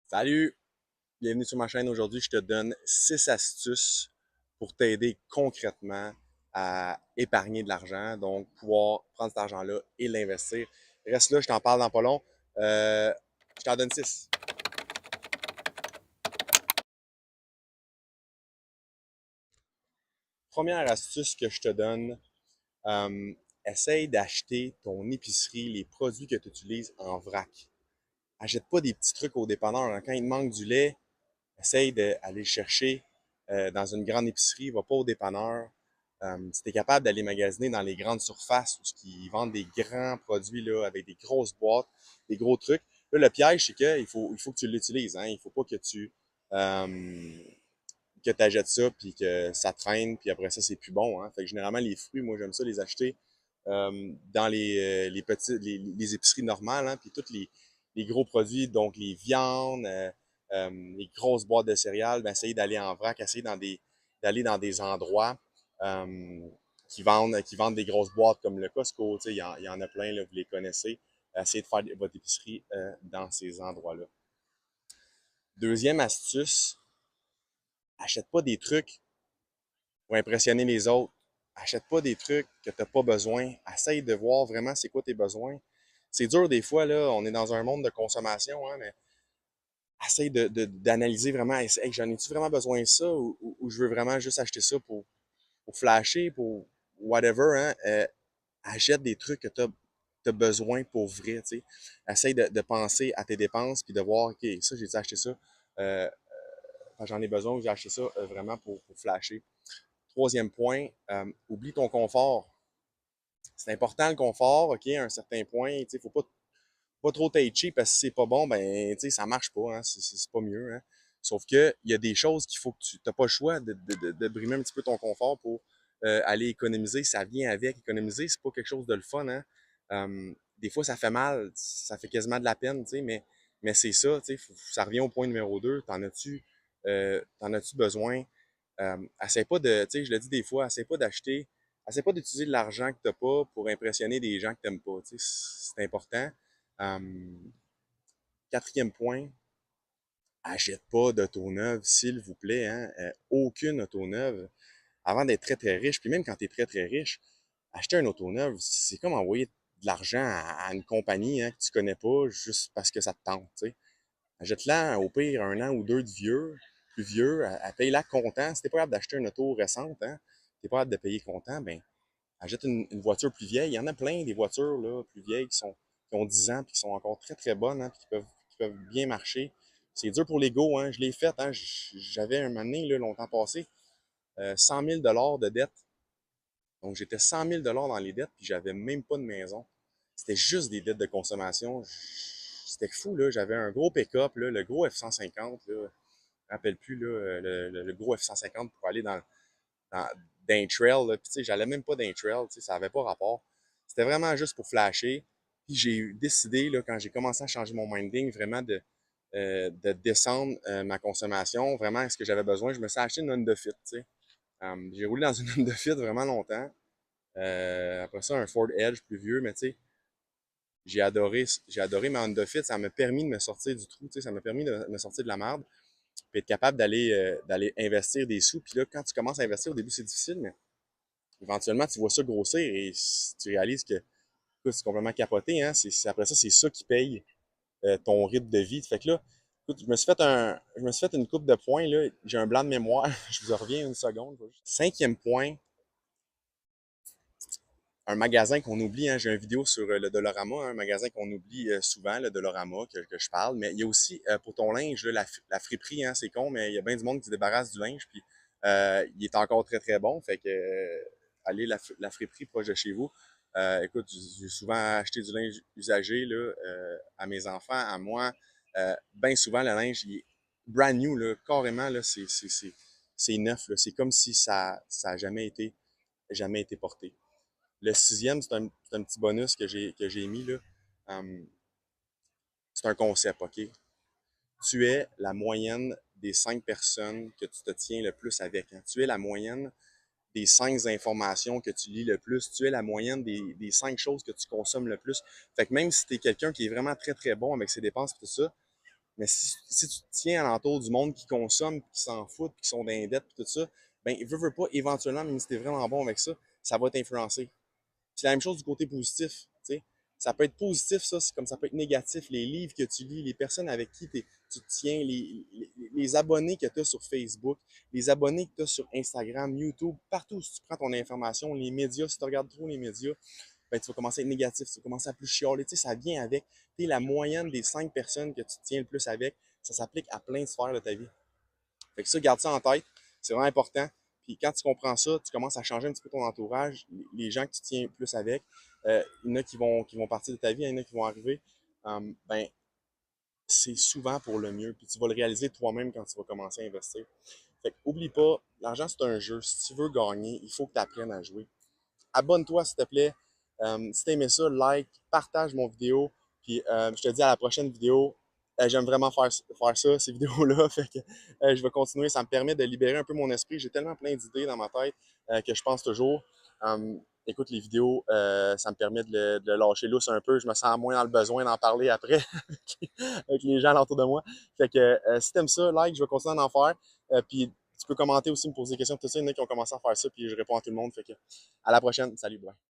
Salut! Bienvenue sur ma chaîne. Aujourd'hui, je te donne 6 astuces pour t'aider concrètement à épargner de l'argent, donc pouvoir prendre cet argent-là et l'investir. Reste là, je t'en parle dans pas long. Je t'en donne 6. Première astuce que je te donne, euh, essaye d'acheter ton épicerie, les produits que tu utilises en vrac. Achète pas des petits trucs au dépanneur. Quand il te manque du lait, essaye d'aller le chercher dans une grande épicerie, va pas au dépanneur. Si tu es capable d'aller magasiner dans les grandes surfaces où ils vendent des grands produits là, avec des grosses boîtes, des gros trucs, là, le piège, c'est qu'il faut que tu l'utilises. Hein? Il faut pas que tu achètes ça puis que ça traîne, puis après ça, c'est plus bon. Hein? Fait que généralement, les fruits, moi, j'aime ça les acheter dans les petits, les épiceries normales, hein? Puis tous les gros produits, donc les viandes, les grosses boîtes de céréales, ben, essayer d'aller en vrac, essayer d'aller dans des endroits euh, qui vendent des grosses boîtes comme le Costco, il y en a plein, là, vous les connaissez. Essayez de faire votre épicerie dans ces endroits-là. Deuxième astuce, achète pas des trucs pour impressionner les autres. Achète pas des trucs que tu n'as pas besoin. Essaye de voir vraiment c'est quoi tes besoins. C'est dur des fois, là, on est dans un monde de consommation, hein, mais essaye d'analyser vraiment, hey, j'en ai-tu vraiment besoin de ça ou je veux vraiment juste acheter ça pour flasher, pour whatever, hein? Achète des trucs que tu as besoin pour vrai, tu sais. Essaye de penser à tes dépenses puis de voir, OK, ça, j'ai acheté ça, euh, j'en ai besoin ou j'ai acheté ça vraiment pour flasher. Troisième point, oublie ton confort. C'est important le confort, OK, à un certain point, tu sais, faut pas trop être cheap parce que si c'est pas bon, ben, tu sais, ça marche pas, hein, c'est pas mieux, hein. Sauf que il y a des choses qu'il faut que tu n'as pas le choix de brimer un petit peu ton confort pour aller économiser. Ça vient avec. Économiser, c'est pas quelque chose de le fun, hein. Des fois, ça fait mal, ça fait quasiment de la peine, tu sais, mais c'est ça, tu sais, ça revient au point numéro 2. T'en as-tu besoin? Essaie pas de, tu sais, je le dis des fois, essaie pas d'utiliser de l'argent que t'as pas pour impressionner des gens que t'aimes pas, tu sais, c'est important. Quatrième point, achète pas d'auto neuve, s'il vous plaît, hein? Aucune auto neuve. Avant d'être très très riche, puis même quand tu es très très riche, acheter un auto neuve, c'est comme envoyer de l'argent à une compagnie hein, que tu connais pas juste parce que ça te tente. T'sais. Achète-la au pire un an ou deux de vieux, plus vieux, paye-la comptant. Si t'es pas capable d'acheter une auto récente, hein, t'es pas capable de payer comptant, ben achète une voiture plus vieille. Il y en a plein des voitures là, plus vieilles qui ont 10 ans et qui sont encore très très bonnes, hein, puis qui peuvent bien marcher. C'est dur pour l'ego, hein. Je l'ai fait, hein. J'avais un moment donné, là, longtemps passé, 100 000 de dette. Donc, j'étais 100 000 dans les dettes, puis j'avais même pas de maison. C'était juste des dettes de consommation. C'était fou, là. J'avais un gros pick-up, là, le gros F-150, là. Je me rappelle plus, là, le gros F-150 pour aller dans, d'un trail, là. Puis, tu sais, j'allais même pas d'un trail, tu sais, ça avait pas rapport. C'était vraiment juste pour flasher. Puis, j'ai décidé, là, quand j'ai commencé à changer mon minding, vraiment de descendre ma consommation, vraiment ce que j'avais besoin. Je me suis acheté une Honda Fit, tu sais. J'ai roulé dans une Honda Fit vraiment longtemps. Après ça, un Ford Edge plus vieux, mais tu sais, j'ai adoré ma Honda Fit. Ça m'a permis de me sortir du trou, tu sais, ça m'a permis de me sortir de la merde, puis être capable d'aller investir des sous. Puis là, quand tu commences à investir, au début, c'est difficile, mais éventuellement, tu vois ça grossir et tu réalises que écoute, c'est complètement capoté. Hein? Après ça, c'est ça qui paye ton rythme de vie. Fait que là, écoute, je me suis fait une coupe de points. Là. J'ai un blanc de mémoire. Je vous reviens une seconde. Cinquième point, un magasin qu'on oublie, hein, j'ai une vidéo sur le Dollarama, hein, un magasin qu'on oublie souvent, le Dollarama, que je parle, mais il y a aussi pour ton linge, là, la friperie, hein, c'est con, mais il y a bien du monde qui se débarrasse du linge, puis il est encore très très bon, fait que allez la friperie proche de chez vous. Écoute, j'ai souvent acheté du linge usagé là, à mes enfants, à moi. Bien souvent, le linge, il est brand new, là, carrément, là, c'est neuf, là, c'est comme si ça a jamais été porté. Le sixième, c'est un petit bonus que j'ai mis là. Um, c'est un concept, OK? Tu es la moyenne des 5 personnes que tu te tiens le plus avec. Hein. Tu es la moyenne des 5 informations que tu lis le plus. Tu es la moyenne des 5 choses que tu consommes le plus. Fait que même si tu es quelqu'un qui est vraiment très très bon avec ses dépenses et tout ça, Mais si tu te tiens alentour du monde qui consomme, qui s'en fout, qui sont dans les dettes, puis tout ça, ben, veux pas, éventuellement, même si t'es vraiment bon avec ça va t'influencer. C'est la même chose du côté positif, tu sais. Ça peut être positif, ça, c'est comme ça peut être négatif. Les livres que tu lis, les personnes avec qui tu te tiens, les abonnés que tu as sur Facebook, les abonnés que tu as sur Instagram, YouTube, partout où tu prends ton information, les médias, si tu regardes trop les médias, ben, tu vas commencer à être négatif, tu vas commencer à plus chialer. Tu sais, ça vient avec. Tu la moyenne des 5 personnes que tu te tiens le plus avec, ça s'applique à plein de sphères de ta vie. Fait que ça, garde ça en tête. C'est vraiment important. Puis quand tu comprends ça, tu commences à changer un petit peu ton entourage, les gens que tu tiens plus avec. Il y en a qui vont partir de ta vie, il y en a qui vont arriver. Ben, c'est souvent pour le mieux. Puis tu vas le réaliser toi-même quand tu vas commencer à investir. Fait que, oublie pas, l'argent c'est un jeu. Si tu veux gagner, il faut que tu apprennes à jouer. Abonne-toi s'il te plaît. Si tu aimé ça, like, partage mon vidéo. Puis je te dis à la prochaine vidéo. J'aime vraiment faire ça, ces vidéos-là. Fait que je vais continuer. Ça me permet de libérer un peu mon esprit. J'ai tellement plein d'idées dans ma tête que je pense toujours. Écoute, les vidéos, ça me permet de le lâcher lousse un peu. Je me sens moins dans le besoin d'en parler après avec les gens autour de moi. Fait que si t'aimes ça, like, je vais continuer à en faire. Puis tu peux commenter aussi, me poser des questions. Tout ça, il y en a qui ont commencé à faire ça, puis je réponds à tout le monde. Fait que à la prochaine. Salut, bye.